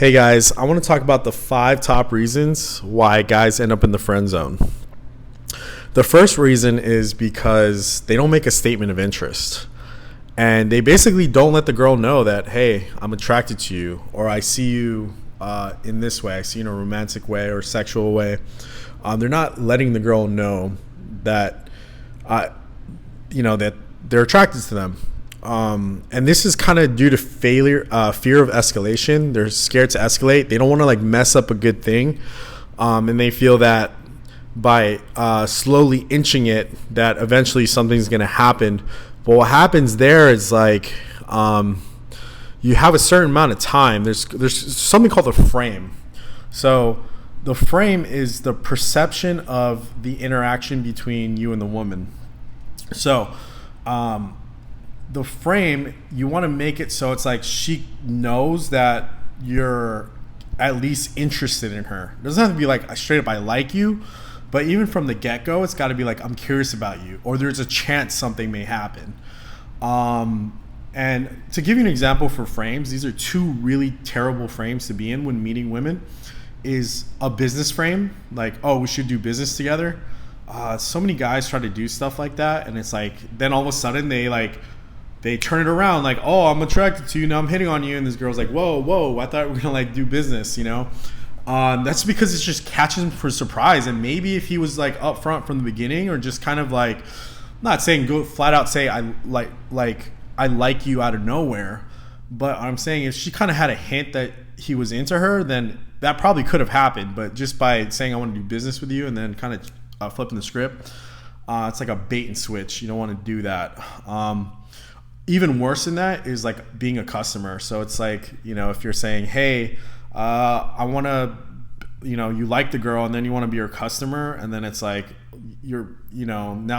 Hey guys, I want to talk about the 5 top reasons why guys end up in the friend zone. The first reason is because they don't make a statement of interest. And they basically don't let the girl know that, hey, I'm attracted to you, or I see you in this way. I see you in a romantic way or sexual way. They're not letting the girl know that, that they're attracted to them. And this is kind of due to fear of escalation. They're scared to escalate. They don't want to mess up a good thing. And they feel that by slowly inching it, that eventually something's going to happen. But what happens there is you have a certain amount of time. There's something called a frame. So the frame is the perception of the interaction between you and the woman. So the frame, you want to make it so it's like she knows that you're at least interested in her. It doesn't have to be like straight up I like you, but even from the get-go, it's got to be like I'm curious about you, or there's a chance something may happen. And to give you an example for frames, these are 2 really terrible frames to be in when meeting women. Is a business frame, like, oh, we should do business together. So many guys try to do stuff like that, and it's like then all of a sudden they turn it around like, oh, I'm attracted to you, now I'm hitting on you, and this girl's like, whoa, I thought we were gonna do business, That's because it's just catches him for surprise. And maybe if he was up front from the beginning, or just kind of not saying go flat out say I like you out of nowhere, but I'm saying if she kind of had a hint that he was into her, then that probably could have happened. But just by saying I want to do business with you and then kind of flipping the script, it's like a bait and switch. You don't want to do that. Even worse than that is being a customer. So it's if you're saying, hey, I want to, you like the girl, and then you want to be her customer, and then it's now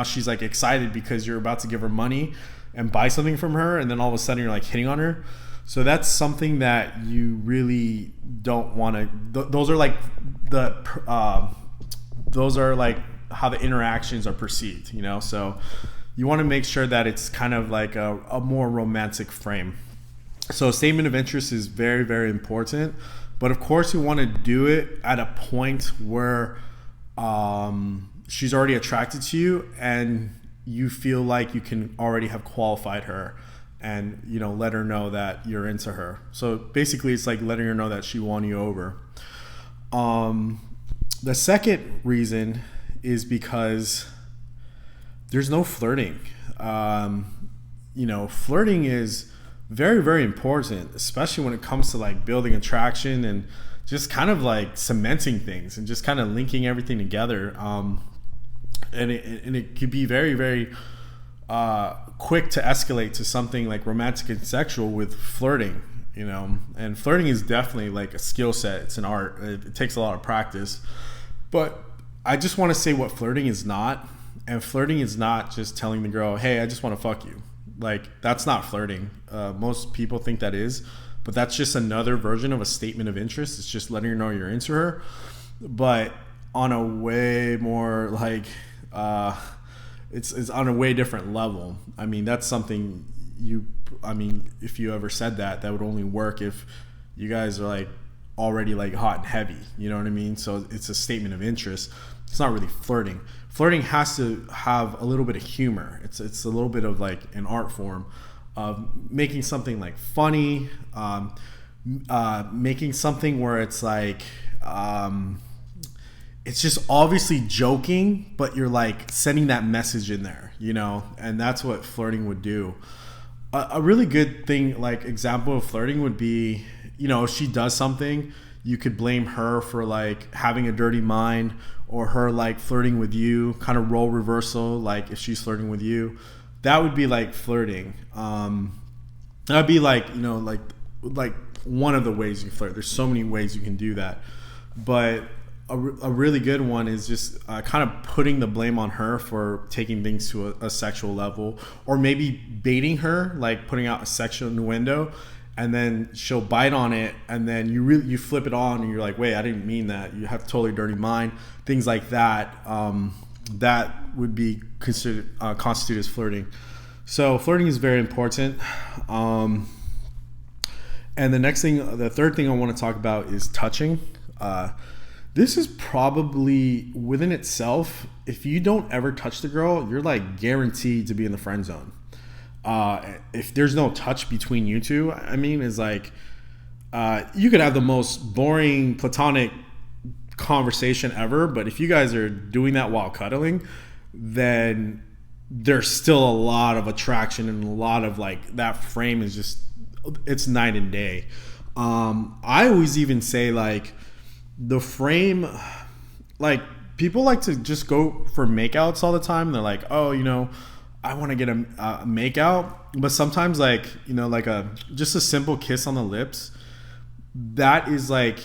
she's excited because you're about to give her money and buy something from her, and then all of a sudden you're hitting on her. So that's something that you really don't want to. Those are how the interactions are perceived, So you want to make sure that it's kind of like a more romantic frame. So a statement of interest is very, very important. But of course, you want to do it at a point where she's already attracted to you and you feel like you can already have qualified her and, let her know that you're into her. So basically, it's like letting her know that she won you over. The second reason is because there's no flirting. Flirting is very, very important, especially when it comes to building attraction and just kind of cementing things and just kind of linking everything together. And it could be very, very quick to escalate to something romantic and sexual with flirting, And flirting is definitely a skill set. It's an art. It takes a lot of practice. But I just want to say what flirting is not. And flirting is not just telling the girl, hey, I just want to fuck you. That's not flirting. Most people think that is, but that's just another version of a statement of interest. It's just letting her know you're into her, but on a way more it's on a way different level. I mean, that's something if you ever said that would only work if you guys are already hot and heavy, you know what I mean? So it's a statement of interest. It's not really flirting. Flirting has to have a little bit of humor. It's a little bit of an art form of making something funny, making something where it's it's just obviously joking, but you're sending that message in there, and that's what flirting would do. A really good thing, example of flirting would be, if she does something, you could blame her for having a dirty mind, or her flirting with you, kind of role reversal. If she's flirting with you, that would be flirting. That'd be one of the ways you flirt. There's so many ways you can do that, but a really good one is just kind of putting the blame on her for taking things to a sexual level, or maybe baiting her, putting out a sexual innuendo, and then she'll bite on it, and then you flip it on, and you're like, wait, I didn't mean that. You have totally dirty mind. Things like that. That would be considered constitute as flirting. So flirting is very important. And And the third thing I want to talk about is touching. This is probably within itself, if you don't ever touch the girl, you're like guaranteed to be in the friend zone. If there's no touch between you two, I mean, is like, you could have the most boring platonic conversation ever, but if you guys are doing that while cuddling, then there's still a lot of attraction and a lot of like, that frame is just, it's night and day. I always even say like the frame, like people like to just go for makeouts all the time. They're like, oh, you know, I want to get a makeout, but sometimes like, you know, like just a simple kiss on the lips, that is like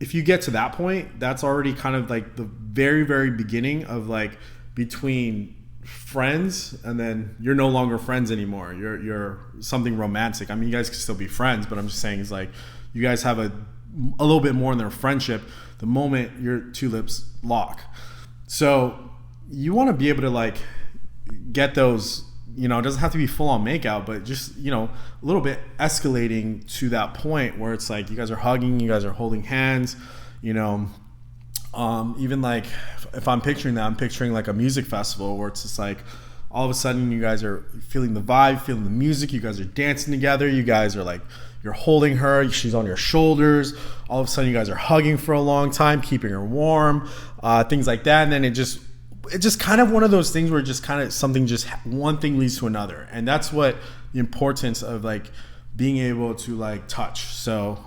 if you get to that point, that's already kind of like the very, very beginning of like between friends, and then you're no longer friends anymore. You're something romantic. I mean, you guys can still be friends, but I'm just saying it's like you guys have a little bit more in their friendship the moment your two lips lock. So you want to be able to like get those, you know, it doesn't have to be full on makeout, but just, you know, a little bit escalating to that point where it's like you guys are hugging, you guys are holding hands, you know. Even like if I'm picturing that, I'm picturing like a music festival where it's just like all of a sudden you guys are feeling the vibe, feeling the music, you guys are dancing together, you guys are like, you're holding her, she's on your shoulders, all of a sudden you guys are hugging for a long time, keeping her warm, things like that. And then it's just kind of one of those things where just kind of something, just one thing leads to another. And that's what the importance of like being able to like touch. So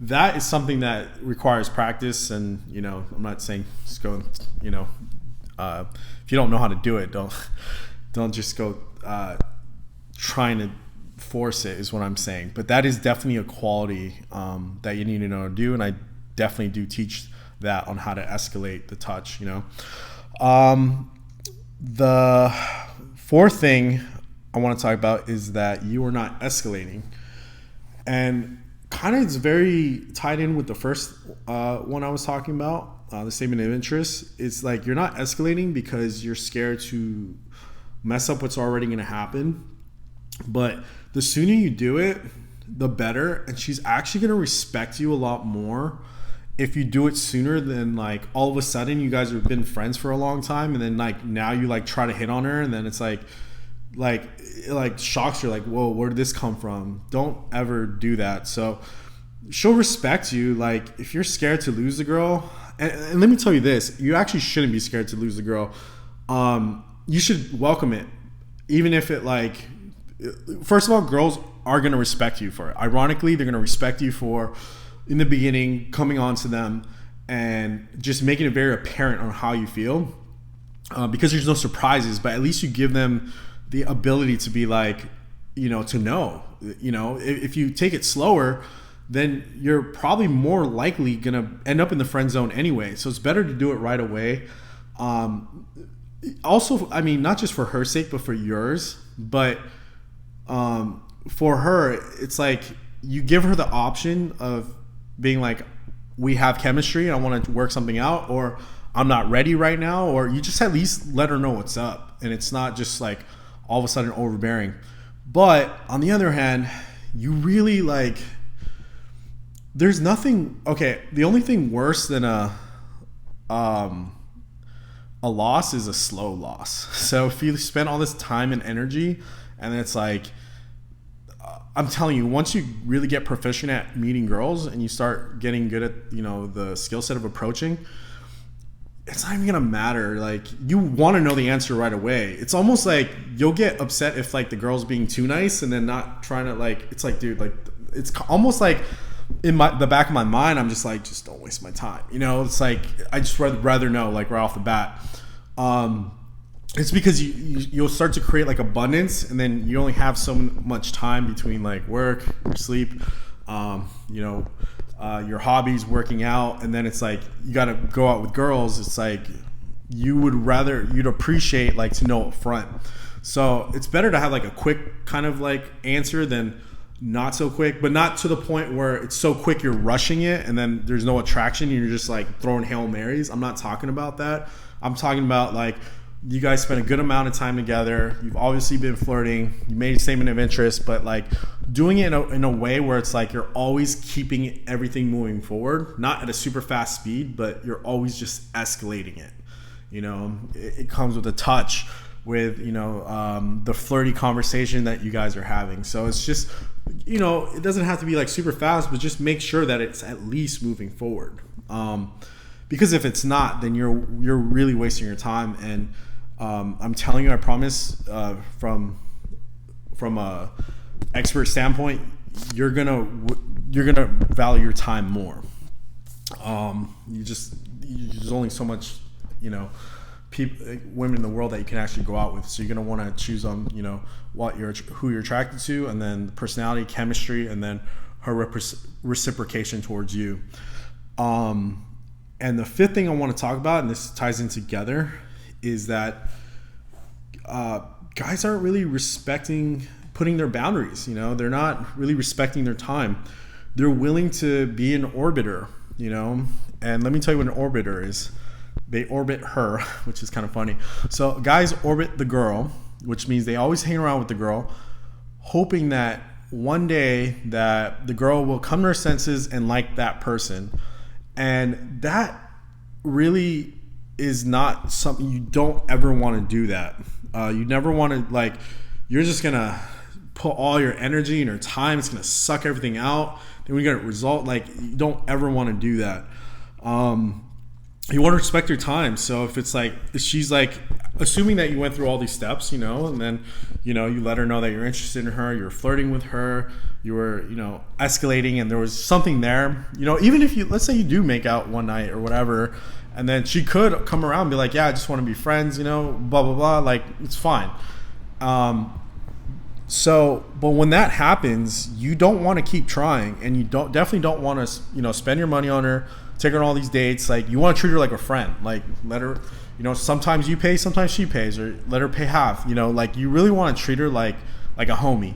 that is something that requires practice. And, you know, I'm not saying just go, you know, if you don't know how to do it, don't just go trying to force it, is what I'm saying. But that is definitely a quality that you need to know how to do. And I definitely do teach that on how to escalate the touch, you know. The fourth thing I want to talk about is that you are not escalating, and kind of it's very tied in with the first one I was talking about, the statement of interest. It's like you're not escalating because you're scared to mess up what's already going to happen, but the sooner you do it, the better, and she's actually going to respect you a lot more if you do it sooner than like all of a sudden you guys have been friends for a long time and then like now you like try to hit on her and then it's like it like shocks you, like, whoa, where did this come from? Don't ever do that. So she'll respect you. Like if you're scared to lose the girl, and let me tell you this, you actually shouldn't be scared to lose the girl. You should welcome it, even if it like, first of all, girls are going to respect you for it. Ironically, they're going to respect you for, in the beginning, coming on to them and just making it very apparent on how you feel, because there's no surprises, but at least you give them the ability to be like, you know, to know, you know, if you take it slower, then you're probably more likely going to end up in the friend zone anyway. So it's better to do it right away. Also, I mean, not just for her sake, but for yours, but for her, it's like you give her the option of being like, we have chemistry and I want to work something out, or I'm not ready right now, or you just at least let her know what's up. And it's not just like all of a sudden overbearing. But on the other hand, you really like, there's nothing, okay, the only thing worse than a loss is a slow loss. So if you spend all this time and energy and it's like, I'm telling you, once you really get proficient at meeting girls and you start getting good at, you know, the skill set of approaching, it's not even gonna matter. Like, you want to know the answer right away. It's almost like you'll get upset if like the girl's being too nice and then not trying to, like, it's like, dude, like, it's almost like in the back of my mind, I'm just like, just don't waste my time. You know, it's like, I just rather know, like, right off the bat. It's because you'll start to create like abundance, and then you only have so much time between like work, your sleep, you know, your hobbies, working out, and then it's like you got to go out with girls. It's like you'd appreciate like to know up front. So it's better to have like a quick kind of like answer than not so quick, but not to the point where it's so quick you're rushing it and then there's no attraction and you're just like throwing Hail Marys. I'm not talking about that. I'm talking about like you guys spent a good amount of time together. You've obviously been flirting. You made a statement of interest, but like doing it in a way where it's like you're always keeping everything moving forward, not at a super fast speed, but you're always just escalating it. You know, it comes with a touch, with, you know, the flirty conversation that you guys are having. So it's just, you know, it doesn't have to be like super fast, but just make sure that it's at least moving forward. Because if it's not, then you're really wasting your time. And I'm telling you, I promise, from a expert standpoint, you're gonna value your time more. There's only so much, you know, women in the world that you can actually go out with. So you're gonna want to choose on, you know, who you're attracted to, and then personality, chemistry, and then her reciprocation towards you. And the fifth thing I want to talk about, and this ties in together, is that guys aren't really putting their boundaries. You know, they're not really respecting their time. They're willing to be an orbiter, you know. And let me tell you what an orbiter is. They orbit her, which is kind of funny. So guys orbit the girl, which means they always hang around with the girl, hoping that one day that the girl will come to her senses and like that person. And that really is not something, you don't ever want to do that. You never want to, like, you're just going to put all your energy and your time, it's going to suck everything out. Then we get a result, like, you don't ever want to do that. You want to respect your time. So if it's like, she's like, assuming that you went through all these steps, you know, and then, you know, you let her know that you're interested in her, you're flirting with her, you were, you know, escalating, and there was something there, you know, even if you, let's say you do make out one night or whatever, and then she could come around and be like, yeah, I just want to be friends, you know, blah, blah, blah. Like, it's fine. But when that happens, you don't want to keep trying, and you definitely don't want to, you know, spend your money on her, take her on all these dates. Like, you want to treat her like a friend. Like, let her, you know, sometimes you pay, sometimes she pays, or let her pay half, you know, like, you really want to treat her like a homie.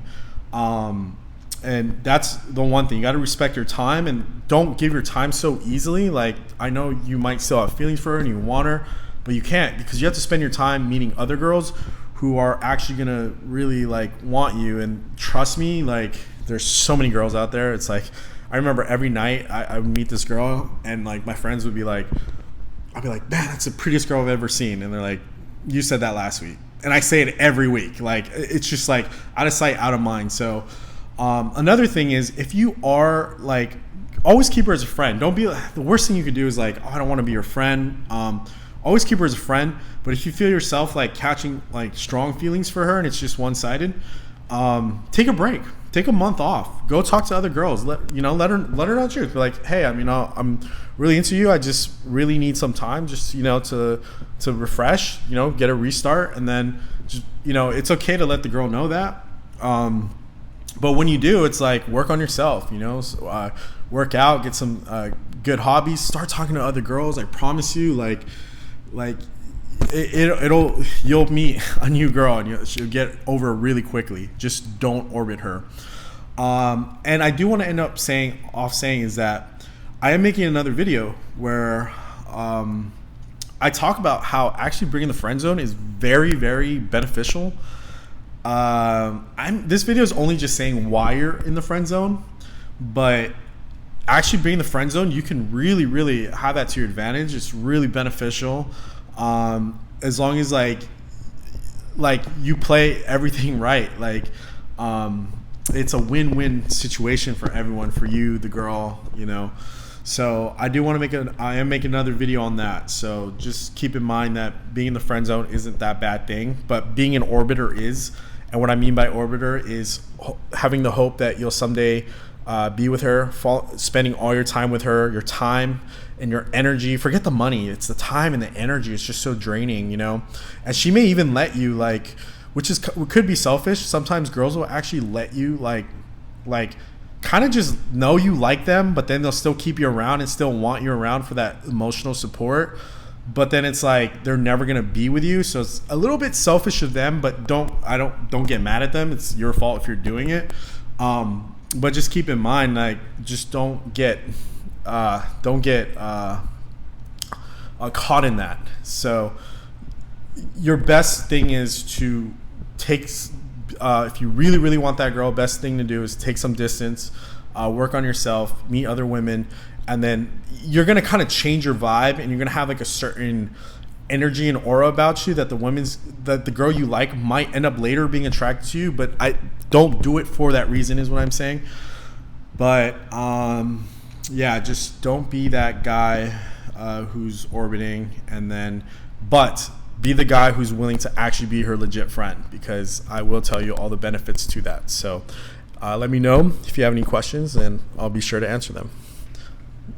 And that's the one thing. You got to respect your time, and don't give your time so easily. Like, I know you might still have feelings for her and you want her, but you can't, because you have to spend your time meeting other girls who are actually going to really, like, want you. And trust me, like, there's so many girls out there. It's like, I remember every night I would meet this girl, and like my friends would be like, I'd be like, man, that's the prettiest girl I've ever seen. And they're like, you said that last week. And I say it every week. Like, it's just like out of sight, out of mind. So another thing is, if you are like, always keep her as a friend. Don't be, the worst thing you could do is like, oh, I don't want to be your friend. Always keep her as a friend. But if you feel yourself like catching like strong feelings for her and it's just one-sided, take a break. Take a month off. Go talk to other girls. Let her know the truth. Be like, hey, I mean, I'm really into you. I just really need some time, just, you know, to refresh, you know, get a restart, and then just, you know, it's okay to let the girl know that. But when you do, it's like, work on yourself, you know, so, work out, get some good hobbies, start talking to other girls. I promise you, like you'll meet a new girl and she'll get over really quickly. Just don't orbit her. And I do want to end up saying is that I am making another video where I talk about how actually bringing the friend zone is very, very beneficial. This video is only just saying why you're in the friend zone, but actually being in the friend zone, you can really, really have that to your advantage. It's really beneficial. As long as like you play everything right, like it's a win-win situation for everyone, for you, the girl, you know. So I am making another video on that. So just keep in mind that being in the friend zone isn't that bad thing, but being an orbiter is. And what I mean by orbiter is having the hope that you'll someday be with her, spending all your time with her, your time and your energy. Forget the money. It's the time and the energy. It's just so draining, you know. And she may even let you, like, which could be selfish. Sometimes girls will actually let you like kind of just know you like them, but then they'll still keep you around and still want you around for that emotional support. But then it's like they're never gonna be with you, so it's a little bit selfish of them. But don't get mad at them. It's your fault if you're doing it. But just keep in mind, like, just don't get caught in that. So your best thing is to take, if you really, really want that girl, best thing to do is take some distance, work on yourself, meet other women, and then you're going to kind of change your vibe, and you're going to have like a certain energy and aura about you that the girl you like might end up later being attracted to you. But I don't do it for that reason is what I'm saying. But yeah, just don't be that guy who's orbiting, but be the guy who's willing to actually be her legit friend, because I will tell you all the benefits to that. So let me know if you have any questions, and I'll be sure to answer them.